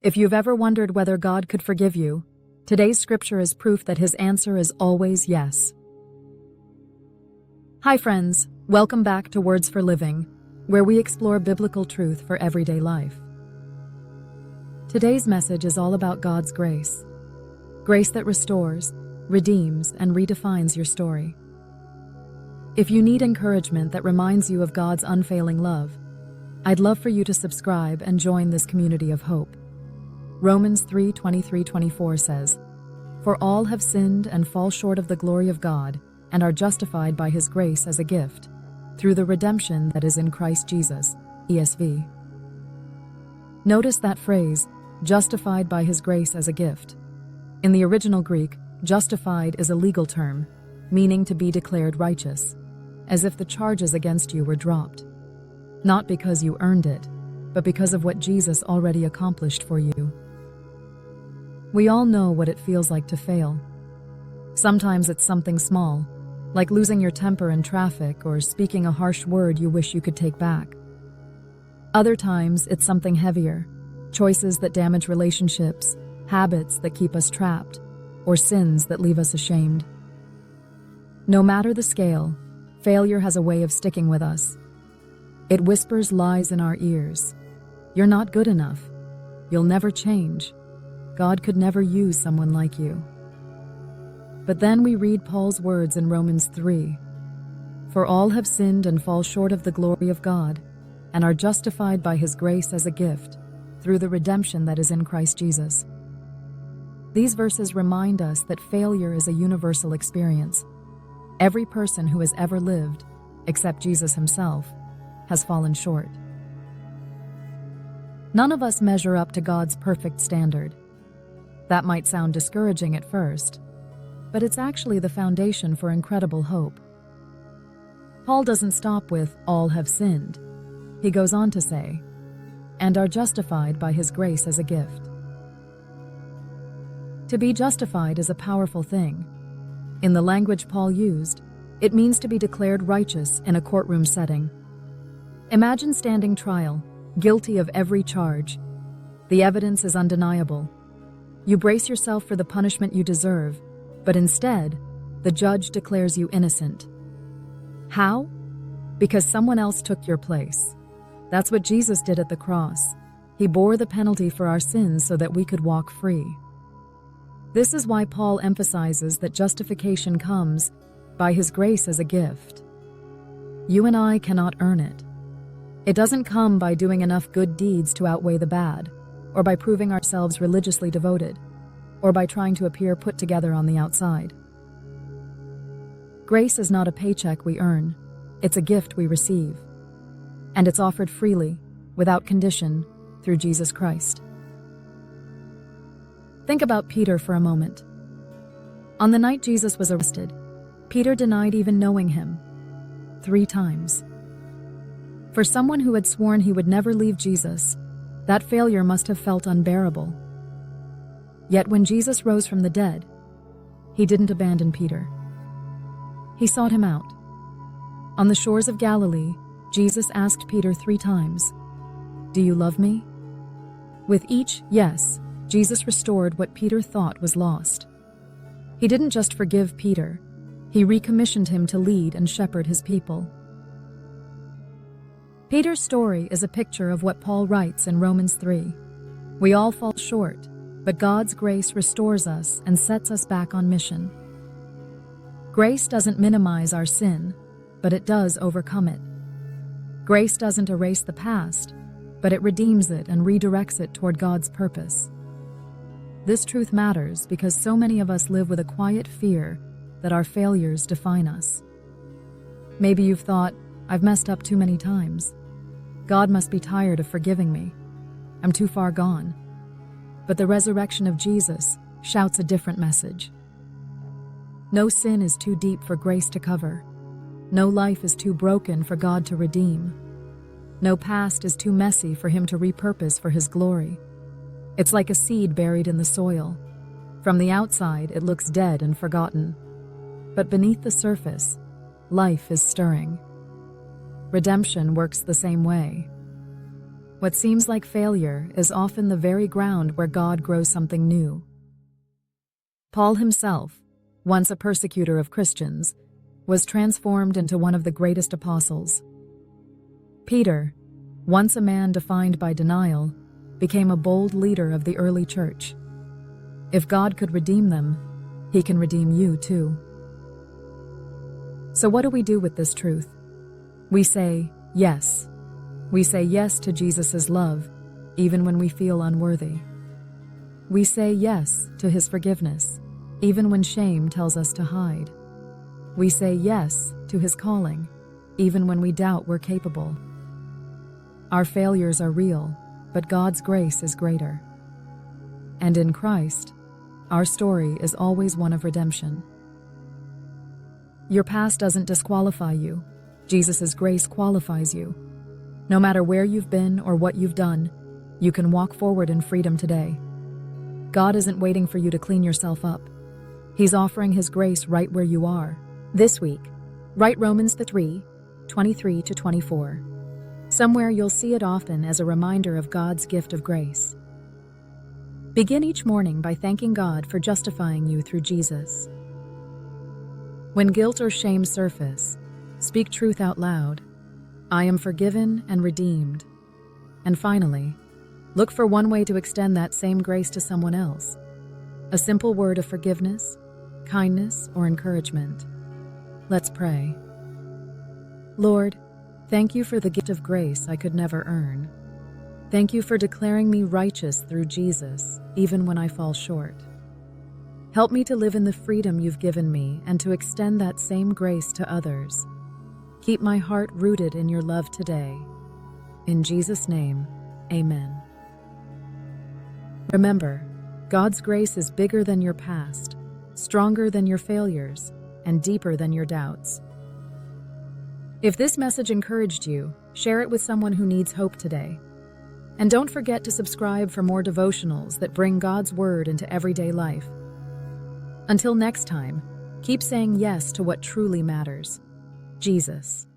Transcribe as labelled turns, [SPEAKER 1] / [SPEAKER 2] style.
[SPEAKER 1] If you've ever wondered whether God could forgive you, today's scripture is proof that his answer is always yes. Hi friends, welcome back to Words for Living, where we explore biblical truth for everyday life. Today's message is all about God's grace. Grace that restores, redeems, and redefines your story. If you need encouragement that reminds you of God's unfailing love, I'd love for you to subscribe and join this community of hope. Romans 3:23-24 says, "For all have sinned and fall short of the glory of God, and are justified by his grace as a gift, through the redemption that is in Christ Jesus." ESV. Notice that phrase, justified by his grace as a gift. In the original Greek, justified is a legal term, meaning to be declared righteous, as if the charges against you were dropped. Not because you earned it, but because of what Jesus already accomplished for you. We all know what it feels like to fail. Sometimes it's something small, like losing your temper in traffic or speaking a harsh word you wish you could take back. Other times it's something heavier, choices that damage relationships, habits that keep us trapped, or sins that leave us ashamed. No matter the scale, failure has a way of sticking with us. It whispers lies in our ears. You're not good enough. You'll never change. God could never use someone like you. But then we read Paul's words in Romans 3. "For all have sinned and fall short of the glory of God, and are justified by his grace as a gift, through the redemption that is in Christ Jesus." These verses remind us that failure is a universal experience. Every person who has ever lived, except Jesus himself, has fallen short. None of us measure up to God's perfect standard. That might sound discouraging at first, but it's actually the foundation for incredible hope. Paul doesn't stop with "all have sinned." He goes on to say, "and are justified by his grace as a gift." To be justified is a powerful thing. In the language Paul used, it means to be declared righteous in a courtroom setting. Imagine standing trial, guilty of every charge. The evidence is undeniable. You brace yourself for the punishment you deserve, but instead, the judge declares you innocent. How? Because someone else took your place. That's what Jesus did at the cross. He bore the penalty for our sins so that we could walk free. This is why Paul emphasizes that justification comes by his grace as a gift. You and I cannot earn it. It doesn't come by doing enough good deeds to outweigh the bad, or by proving ourselves religiously devoted, or by trying to appear put together on the outside. Grace is not a paycheck we earn, it's a gift we receive. And it's offered freely, without condition, through Jesus Christ. Think about Peter for a moment. On the night Jesus was arrested, Peter denied even knowing him 3 times. For someone who had sworn he would never leave Jesus, that failure must have felt unbearable. Yet when Jesus rose from the dead, he didn't abandon Peter. He sought him out. On the shores of Galilee, Jesus asked Peter 3 times, "Do you love me?" With each yes, Jesus restored what Peter thought was lost. He didn't just forgive Peter, he recommissioned him to lead and shepherd his people. Peter's story is a picture of what Paul writes in Romans 3. We all fall short, but God's grace restores us and sets us back on mission. Grace doesn't minimize our sin, but it does overcome it. Grace doesn't erase the past, but it redeems it and redirects it toward God's purpose. This truth matters because so many of us live with a quiet fear that our failures define us. Maybe you've thought, "I've messed up too many times. God must be tired of forgiving me. I'm too far gone." But the resurrection of Jesus shouts a different message. No sin is too deep for grace to cover. No life is too broken for God to redeem. No past is too messy for him to repurpose for his glory. It's like a seed buried in the soil. From the outside, it looks dead and forgotten. But beneath the surface, life is stirring. Redemption works the same way. What seems like failure is often the very ground where God grows something new. Paul himself, once a persecutor of Christians, was transformed into one of the greatest apostles. Peter, once a man defined by denial, became a bold leader of the early church. If God could redeem them, He can redeem you too. So what do we do with this truth? We say yes. We say yes to Jesus' love, even when we feel unworthy. We say yes to His forgiveness, even when shame tells us to hide. We say yes to His calling, even when we doubt we're capable. Our failures are real, but God's grace is greater. And in Christ, our story is always one of redemption. Your past doesn't disqualify you. Jesus' grace qualifies you. No matter where you've been or what you've done, you can walk forward in freedom today. God isn't waiting for you to clean yourself up. He's offering His grace right where you are. This week, write Romans 3:23-24. Somewhere you'll see it often as a reminder of God's gift of grace. Begin each morning by thanking God for justifying you through Jesus. When guilt or shame surface, speak truth out loud. I am forgiven and redeemed. And finally, look for one way to extend that same grace to someone else. A simple word of forgiveness, kindness, or encouragement. Let's pray. Lord, thank you for the gift of grace I could never earn. Thank you for declaring me righteous through Jesus, even when I fall short. Help me to live in the freedom you've given me and to extend that same grace to others. Keep my heart rooted in your love today. In Jesus' name, amen. Remember, God's grace is bigger than your past, stronger than your failures, and deeper than your doubts. If this message encouraged you, share it with someone who needs hope today. And don't forget to subscribe for more devotionals that bring God's Word into everyday life. Until next time, keep saying yes to what truly matters. Jesus.